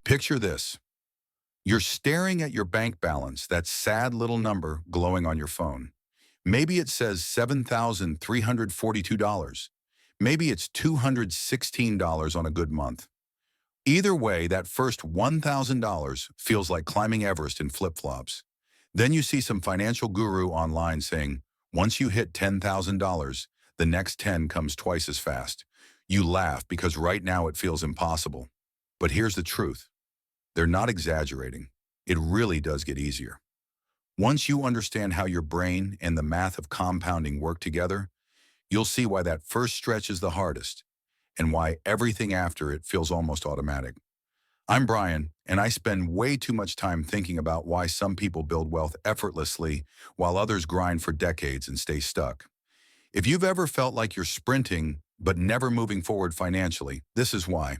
Picture this. You're staring at your bank balance, that sad little number glowing on your phone. Maybe it says $7,342. Maybe it's $216 on a good month. Either way, that first $1,000 feels like climbing Everest in flip-flops. Then you see some financial guru online saying, once you hit $10,000, the next 10 comes twice as fast. You laugh because right now it feels impossible. But here's the truth. They're not exaggerating. It really does get easier. Once you understand how your brain and the math of compounding work together, you'll see why that first stretch is the hardest and why everything after it feels almost automatic. I'm Brian, and I spend way too much time thinking about why some people build wealth effortlessly while others grind for decades and stay stuck. If you've ever felt like you're sprinting but never moving forward financially, this is why.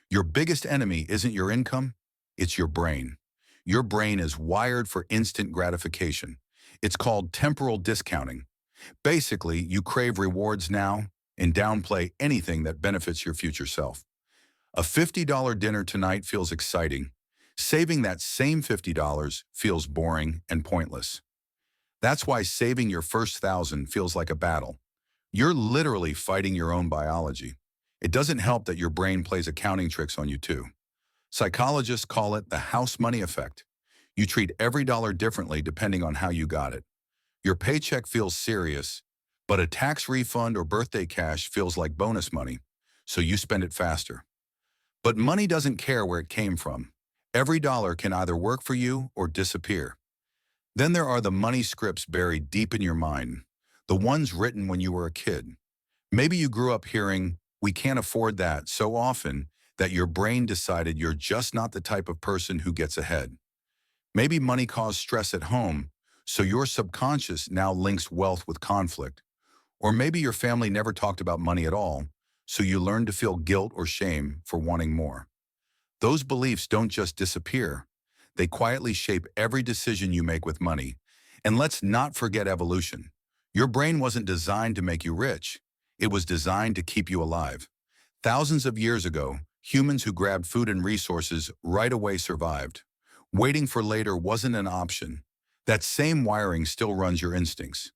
Your biggest enemy isn't your income, it's your brain. Your brain is wired for instant gratification. It's called temporal discounting. Basically, you crave rewards now and downplay anything that benefits your future self. A $50 dinner tonight feels exciting. Saving that same $50 feels boring and pointless. That's why saving your first $1,000 feels like a battle. You're literally fighting your own biology. It doesn't help that your brain plays accounting tricks on you too. Psychologists call it the house money effect. You treat every dollar differently depending on how you got it. Your paycheck feels serious, but a tax refund or birthday cash feels like bonus money, so you spend it faster. But money doesn't care where it came from. Every dollar can either work for you or disappear. Then there are the money scripts buried deep in your mind, the ones written when you were a kid. Maybe you grew up hearing, "We can't afford that," so often that your brain decided you're just not the type of person who gets ahead. Maybe money caused stress at home, so your subconscious now links wealth with conflict. Or maybe your family never talked about money at all, so you learn to feel guilt or shame for wanting more. Those beliefs don't just disappear. They quietly shape every decision you make with money. And let's not forget evolution. Your brain wasn't designed to make you rich. It was designed to keep you alive. Thousands of years ago, humans who grabbed food and resources right away survived. Waiting for later wasn't an option. That same wiring still runs your instincts.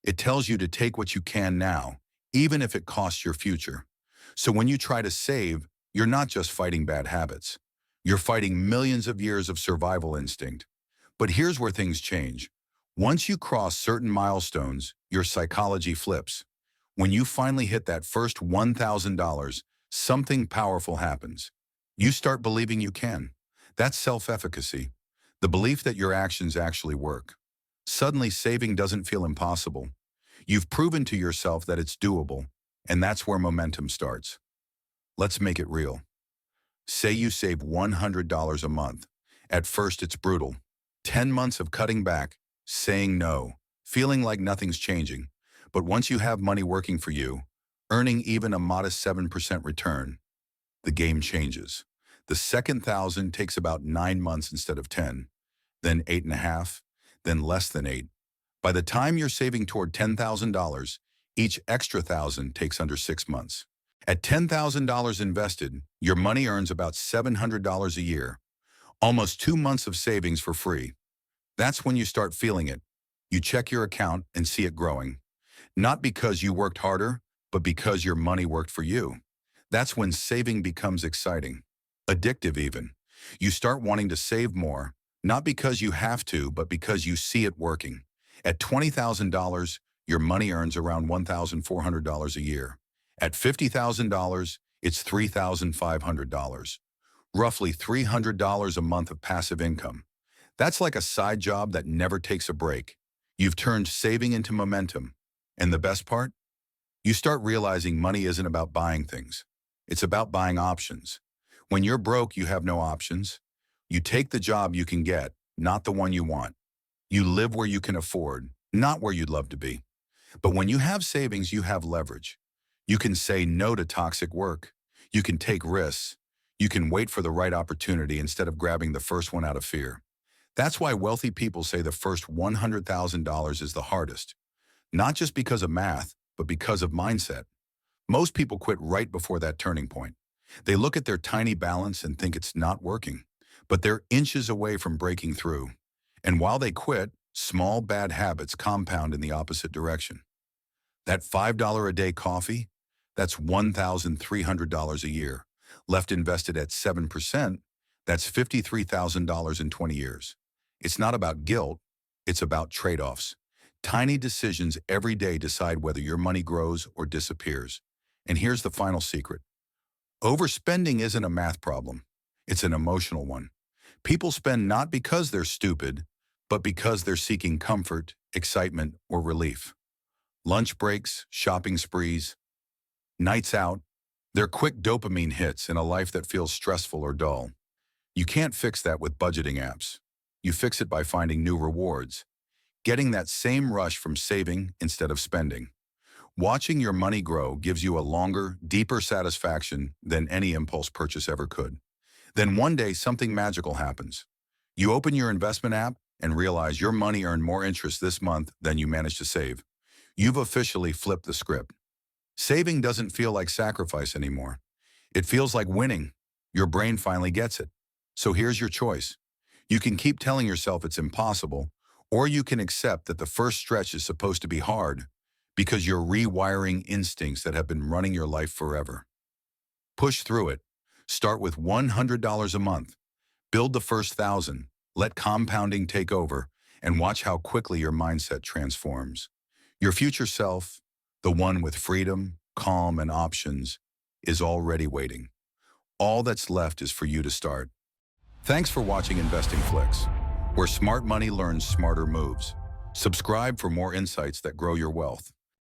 It tells you to take what you can now, even if it costs your future. So when you try to save, you're not just fighting bad habits. You're fighting millions of years of survival instinct. But here's where things change. Once you cross certain milestones, your psychology flips. When you finally hit that first $1,000, something powerful happens. You start believing you can. That's self-efficacy, the belief that your actions actually work. Suddenly, saving doesn't feel impossible. You've proven to yourself that it's doable, and that's where momentum starts. Let's make it real. Say you save $100 a month. At first, it's brutal. 10 months of cutting back, saying no, feeling like nothing's changing. But once you have money working for you, earning even a modest 7% return, the game changes. The second 1,000 takes about 9 months instead of 10, then 8.5, then less than 8. By the time you're saving toward $10,000, each extra 1,000 takes under 6 months. At $10,000 invested, your money earns about $700 a year, almost 2 months of savings for free. That's when you start feeling it. You check your account and see it growing. Not because you worked harder, but because your money worked for you. That's when saving becomes exciting, addictive even. You start wanting to save more, not because you have to, but because you see it working. At $20,000, your money earns around $1,400 a year. At $50,000, it's $3,500. Roughly $300 a month of passive income. That's like a side job that never takes a break. You've turned saving into momentum. And the best part? You start realizing money isn't about buying things. It's about buying options. When you're broke, you have no options. You take the job you can get, not the one you want. You live where you can afford, not where you'd love to be. But when you have savings, you have leverage. You can say no to toxic work. You can take risks. You can wait for the right opportunity instead of grabbing the first one out of fear. That's why wealthy people say the first $100,000 is the hardest. Not just because of math, but because of mindset. Most people quit right before that turning point. They look at their tiny balance and think it's not working, but they're inches away from breaking through. And while they quit, small bad habits compound in the opposite direction. That $5 a day coffee, that's $1,300 a year. Left invested at 7%, that's $53,000 in 20 years. It's not about guilt, it's about trade-offs. Tiny decisions every day decide whether your money grows or disappears. And here's the final secret. Overspending isn't a math problem. It's an emotional one. People spend not because they're stupid, but because they're seeking comfort, excitement, or relief. Lunch breaks, shopping sprees, nights out, they're quick dopamine hits in a life that feels stressful or dull. You can't fix that with budgeting apps. You fix it by finding new rewards, getting that same rush from saving instead of spending. Watching your money grow gives you a longer, deeper satisfaction than any impulse purchase ever could. Then one day, something magical happens. You open your investment app and realize your money earned more interest this month than you managed to save. You've officially flipped the script. Saving doesn't feel like sacrifice anymore. It feels like winning. Your brain finally gets it. So here's your choice. You can keep telling yourself it's impossible, or you can accept that the first stretch is supposed to be hard because you're rewiring instincts that have been running your life forever. Push through it. Start with $100 a month. Build the first 1,000. Let compounding take over, and watch how quickly your mindset transforms. Your future self, the one with freedom, calm, and options, is already waiting. All that's left is for you to start. Thanks for watching InvestingFlix, where smart money learns smarter moves. Subscribe for more insights that grow your wealth.